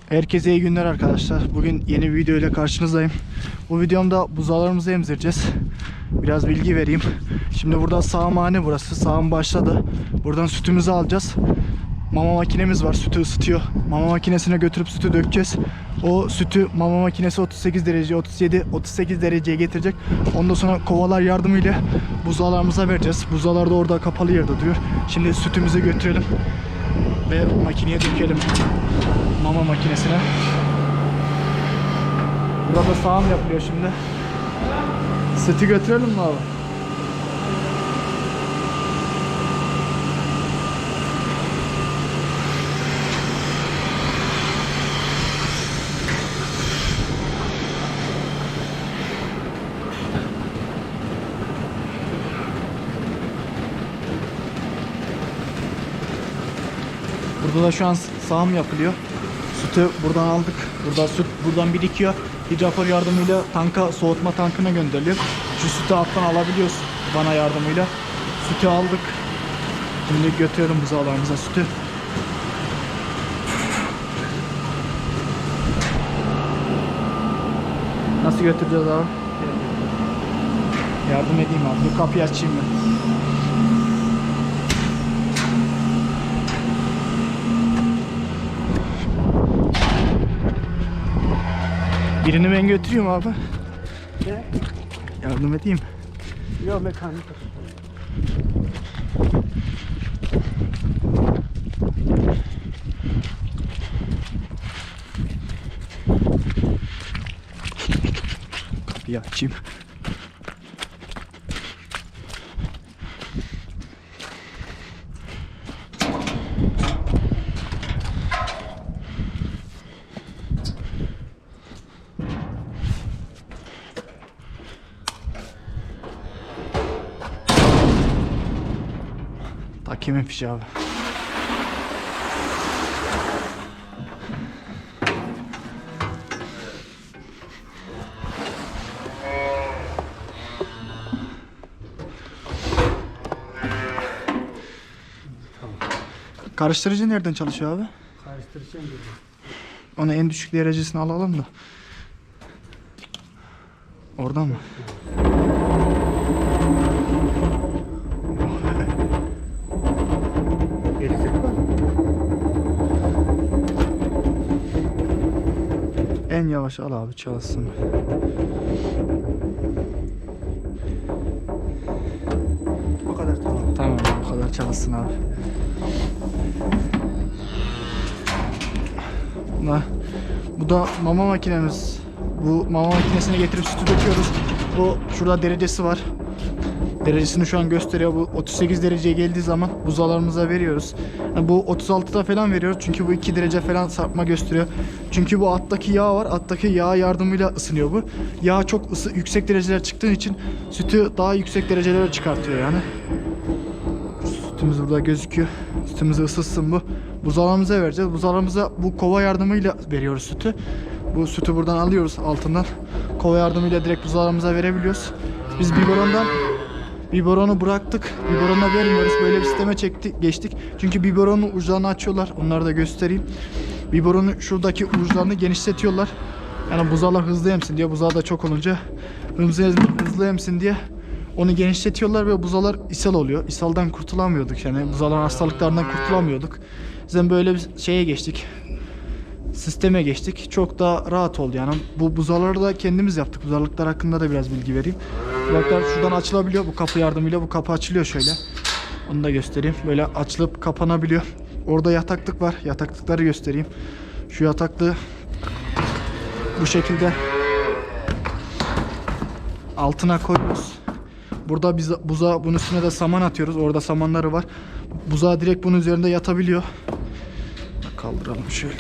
Herkese iyi günler arkadaşlar. Bugün yeni bir video ile karşınızdayım. Bu videomda buzağlarımızı emzireceğiz. Biraz bilgi vereyim. Şimdi burada sağımhane burası. Sağım başladı. Buradan sütümüzü alacağız. Mama makinemiz var. Sütü ısıtıyor. Mama makinesine götürüp sütü dökeceğiz. O sütü mama makinesi 38 derece, 37, 38 dereceye getirecek. Ondan sonra kovalar yardımıyla buzağlarımıza vereceğiz. Buzağlar da orada kapalı yerde duruyor. Şimdi sütümüzü götürelim ve makineye dökelim. Mama makinesine. Burada sağım yapılıyor şimdi. Sütü götürelim mi abi? Burada da şu an sağım yapılıyor. Sütü buradan aldık. Burada süt buradan birikiyor. Hidrofor yardımıyla tanka, soğutma tankına gönderiliyor. Şu sütü alttan alabiliyoruz vana yardımıyla. Sütü aldık. Şimdi götürelim buzağlarımıza sütü. Nasıl götüreceğiz abi? Yardım edeyim abi. Bu kapıyı açayım ben. Birini ben götürüyorum abi. Ne? Yardım edeyim. Yok, mekanik. Kapıyı açayım. Takayım fişi abi. Karıştırıcı nereden çalışıyor abi? Karıştıracağım dedi. Onu en düşük derecesini alalım da. Oradan mı? Gelecek mi? En yavaş al abi, çalışsın. O kadar tamam. Tamam, bu kadar çalışsın abi. Bu da mama makinemiz. Bu mama makinesine getirip sütü döküyoruz. Bu şurada derecesi var. Derecesini şu an gösteriyor. Bu 38 dereceye geldiği zaman buzağlarımıza veriyoruz. Yani bu 36'da falan veriyoruz. Çünkü bu 2 derece falan sarkma gösteriyor. Çünkü bu alttaki yağ var. Alttaki yağ yardımıyla ısınıyor bu. Yağ çok yüksek dereceler çıktığı için sütü daha yüksek derecelere çıkartıyor yani. Sütümüz burada gözüküyor. Sütümüzü ısıtsın bu. Buzağlarımıza vereceğiz. Buzağlarımıza bu kova yardımıyla veriyoruz sütü. Bu sütü buradan alıyoruz altından. Kova yardımıyla direkt buzağlarımıza verebiliyoruz. Biz biberonu bıraktık. Biberonu vermiyoruz. Böyle bir sisteme geçtik. Çünkü biberonun uçlarını açıyorlar. Onları da göstereyim. Biberonun şuradaki uçlarını genişletiyorlar. Yani buzağlar hızlı emsin diye. Buzağı da çok olunca hızlı emsin diye onu genişletiyorlar ve buzağlar ishal oluyor. İshaldan kurtulamıyorduk yani. Buzağların hastalıklarından kurtulamıyorduk. Bizden böyle bir şeye geçtik. Sisteme geçtik. Çok daha rahat oldu yani. Bu buzağları da kendimiz yaptık. Buzağlıklar hakkında da biraz bilgi vereyim. Buzağlıklar şuradan açılabiliyor. Bu kapı yardımıyla bu kapı açılıyor şöyle. Onu da göstereyim. Böyle açılıp kapanabiliyor. Orada yataklık var. Yataklıkları göstereyim. Şu yataklığı bu şekilde altına koyuyoruz. Burada biz buzağı bunun üstüne de saman atıyoruz. Orada samanları var. Buzağı direkt bunun üzerinde yatabiliyor. Kaldıralım şöyle.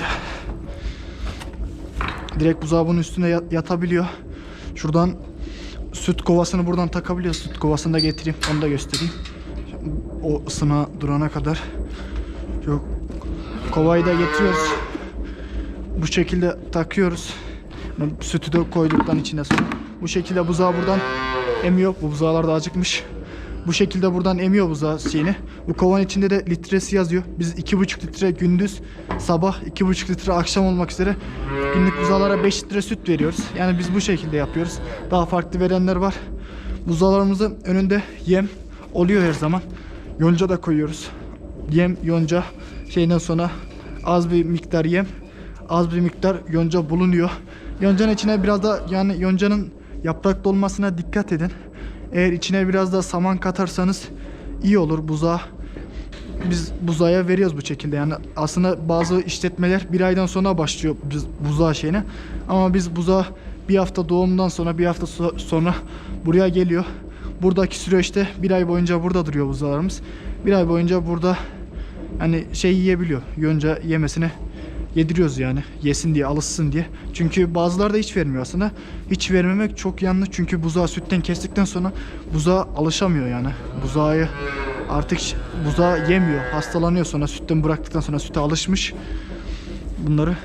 Direkt buzağı bunun üstüne yatabiliyor. Şuradan süt kovasını buradan takabiliyor. Süt kovasını da getireyim. Onu da göstereyim. O ısına durana kadar. Yok. Kovayı da getiriyoruz. Bu şekilde takıyoruz. Sütü de koyduktan içine sonra. Bu şekilde buzağı buradan emiyor. Bu buzağlar da acıkmış. Bu şekilde buradan emiyor buzağı şeyini. Bu kovanın içinde de litresi yazıyor. Biz 2,5 litre gündüz, sabah 2,5 litre akşam olmak üzere günlük buzağlara 5 litre süt veriyoruz. Yani biz bu şekilde yapıyoruz. Daha farklı verenler var. Buzağlarımızın önünde yem oluyor her zaman. Yonca da koyuyoruz. Yem, yonca şeyden sonra az bir miktar yem, az bir miktar yonca bulunuyor. Yoncanın içine biraz da, yani yoncanın yapraklı olmasına dikkat edin. Eğer içine biraz da saman katarsanız iyi olur buzağa. Biz buzağa veriyoruz bu şekilde. Yani aslında bazı işletmeler bir aydan sonra başlıyor buzağa şeyine. Ama biz buzağa bir hafta doğumdan sonra, bir hafta sonra buraya geliyor. Buradaki süreçte bir ay boyunca burada duruyor buzağlarımız. Bir ay boyunca burada hani şey yiyebiliyor. Yonca yemesine yediriyoruz yani. Yesin diye, alışsın diye. Çünkü bazıları da hiç vermiyor aslında. Hiç vermemek çok yanlış. Çünkü buzağı sütten kestikten sonra buzağa alışamıyor yani. Buzağı artık buzağı yemiyor. Hastalanıyor sonra, sütten bıraktıktan sonra süte alışmış. Bunları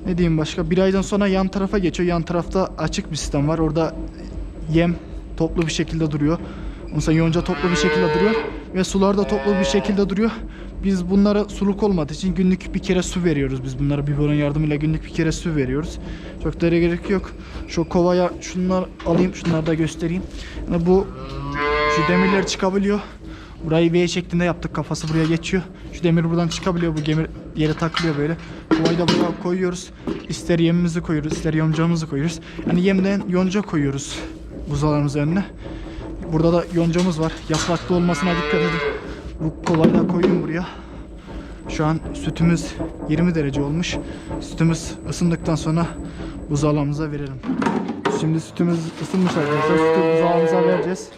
ne diyeyim başka? Bir aydan sonra yan tarafa geçiyor. Yan tarafta açık bir sistem var. Orada yem toplu bir şekilde duruyor. Mesela yonca toplu bir şekilde duruyor ve sular da toplu bir şekilde duruyor. Biz bunlara suluk olmadığı için günlük bir kere su veriyoruz. Biz bunlara biberon yardımıyla günlük bir kere su veriyoruz. Çok da gerek yok. Şu kovaya şunları alayım, şunları da göstereyim. Yani şu demirler çıkabiliyor. Burayı V şeklinde yaptık. Kafası buraya geçiyor. Şu demir buradan çıkabiliyor. Bu demir yere takılıyor böyle. Kovayı da buraya koyuyoruz. İster yemimizi koyuyoruz, ister yoncamızı koyuyoruz. Yani yemden yonca koyuyoruz buzağlarımızın önüne. Burada da yoncamız var. Yapraklı olmasına dikkat edin. Bu kovayı da koyayım buraya. Şu an sütümüz 20 derece olmuş. Sütümüz ısındıktan sonra buzağlarımıza verelim. Şimdi sütümüz ısınmış arkadaşlar. Sütü buzağımıza vereceğiz.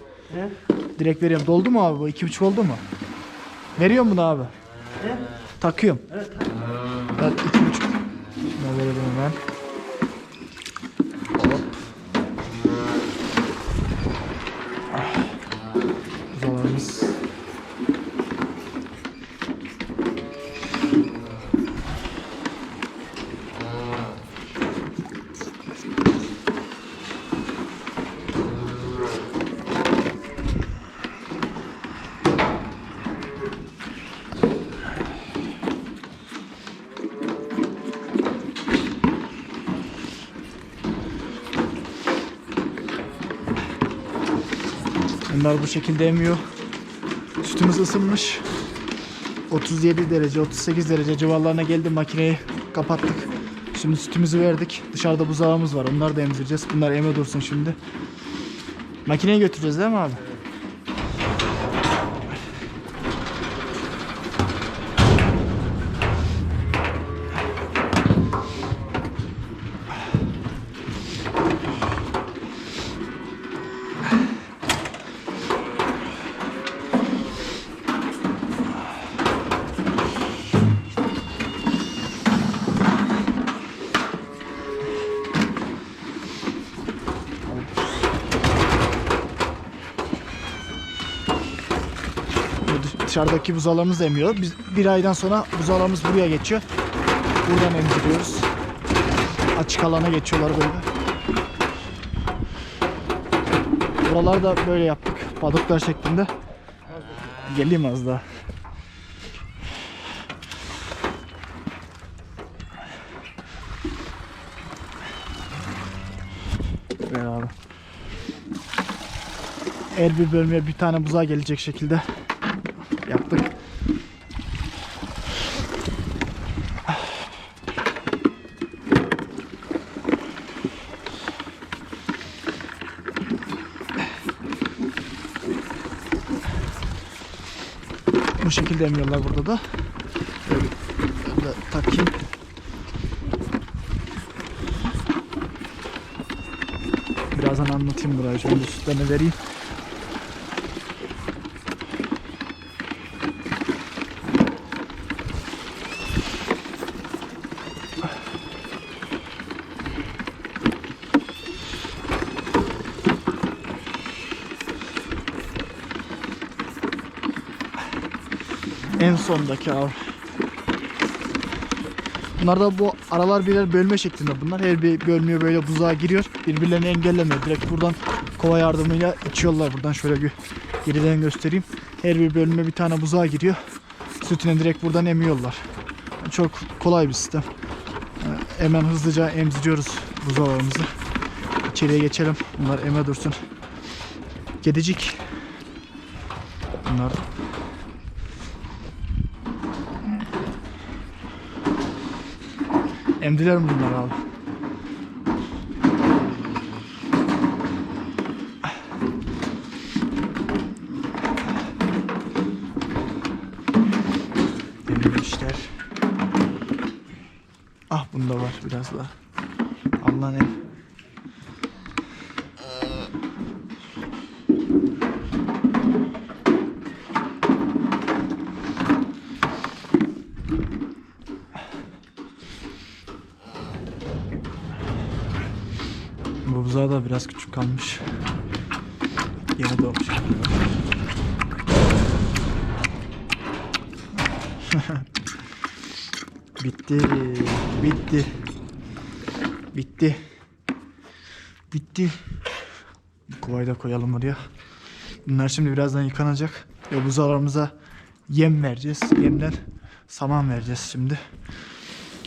Direkt veriyorum. Doldu mu abi bu? 2,5 oldu mu? Veriyor mu da abi? Takıyorum. Evet. Evet, 2,5. Şuna verelim hemen. Hop. Buzağlarımız. Bunlar bu şekilde emiyor. Sütümüz ısınmış. 37 derece, 38 derece civarlarına geldi. Makineyi kapattık. Şimdi sütümüzü verdik. Dışarıda buzağımız var. Onları da emzireceğiz. Bunlar eme dursun şimdi. Makineye götüreceğiz değil mi abi? Dışarıdaki buzağlarımız emiyor. Biz bir aydan sonra buzağlarımız buraya geçiyor. Buradan emziriyoruz. Açık alana geçiyorlar böyle. Buraları da böyle yaptık. Padoklar şeklinde. Geleyim az daha. Ver abi. Her bir bölmeye bir tane buzağı gelecek şekilde yaptık. Bu şekilde emiyorlar burada da. Böyle takayım. Birazdan anlatayım burayı. Şöyle sütlerini vereyim. En sondaki av. Bunlar da bu aralar birer bölme şeklinde bunlar. Her bir bölmeye böyle buzağa giriyor. Birbirlerini engellemiyor. Direkt buradan kova yardımıyla içiyorlar. Buradan şöyle geriden göstereyim. Her bir bölüme bir tane buzağı giriyor. Sütünü direkt buradan emiyorlar. Çok kolay bir sistem. Hemen hızlıca emziriyoruz buzağlarımızı. İçeriye geçelim. Bunlar eme dursun. Kedicik. Bunlar emdiler mi bunlar abi? Emmişler. Ah bunda var biraz daha. Allah'ın em. Bu buzağı da biraz küçük kalmış. Yeni doğmuş. Bitti. Bitti. Bitti. Bitti. Bu kovayı da koyalım oraya. Bunlar şimdi birazdan yıkanacak. Ve buzağlarımıza yem vereceğiz. Yemden saman vereceğiz şimdi.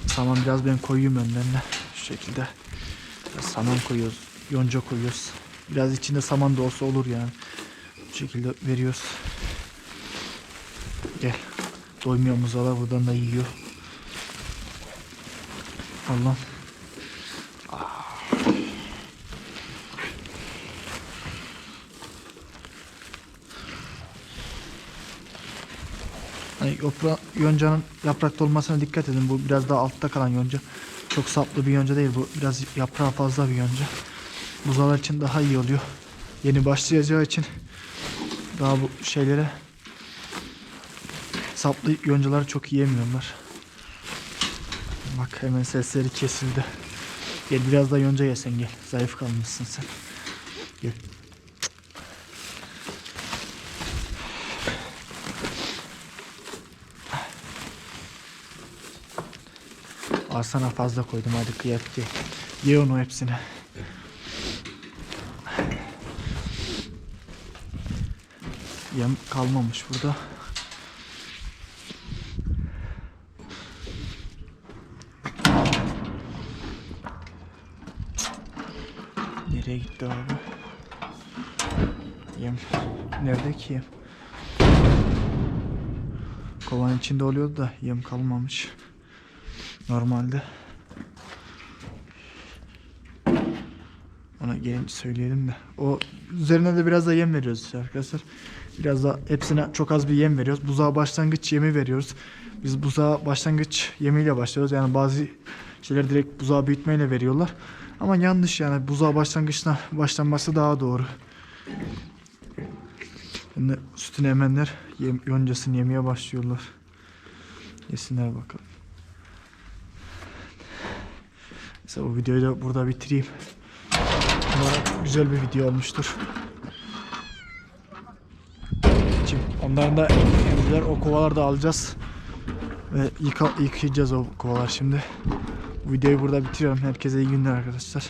Saman biraz ben koyayım önlerine. Şu şekilde. Biraz saman koyuyoruz. Yonca koyuyoruz. Biraz içinde saman da olsa olur yani. Bu şekilde veriyoruz. Gel. Doymuyor buzağlar. Buradan da yiyor. Allah. Hani yoncanın yaprakta olmasına dikkat edin. Bu biraz daha altta kalan yonca. Çok saplı bir yonca değil. Bu biraz yaprağı fazla bir yonca. Buzağlar için daha iyi oluyor. Yeni başlayacağı için daha bu şeylere saplı yoncaları çok yiyemiyorlar. Bak hemen sesleri kesildi. Gel biraz da yonca yesen gel. Zayıf kalmışsın sen. Gel. Sana fazla koydum hadi kıyak ye. Ye onu hepsini. Yem kalmamış burada. Nereye gitti abi? Yem. Nerede ki yem? Kovanın içinde oluyordu da yem kalmamış. Normalde. Ona gelince söyleyelim de. O üzerine de biraz da yem veriyoruz işte arkadaşlar. Biraz da hepsine çok az bir yem veriyoruz. Buzağa başlangıç yemi veriyoruz. Biz buzağa başlangıç yemiyle başlıyoruz. Yani bazı şeyler direkt buzağı büyütmeyle veriyorlar. Ama yanlış yani. Buzağa başlangıçla başlanması daha doğru. Şimdi sütünü emenler yoncasını yemeye başlıyorlar. Yesinler bakalım. Mesela bu videoyu da burada bitireyim. Umarım güzel bir video olmuştur. Şimdi onların da emziler, o kovaları da alacağız. Ve yıkayacağız o kovalar şimdi. Bu videoyu burada bitiriyorum. Herkese iyi günler arkadaşlar.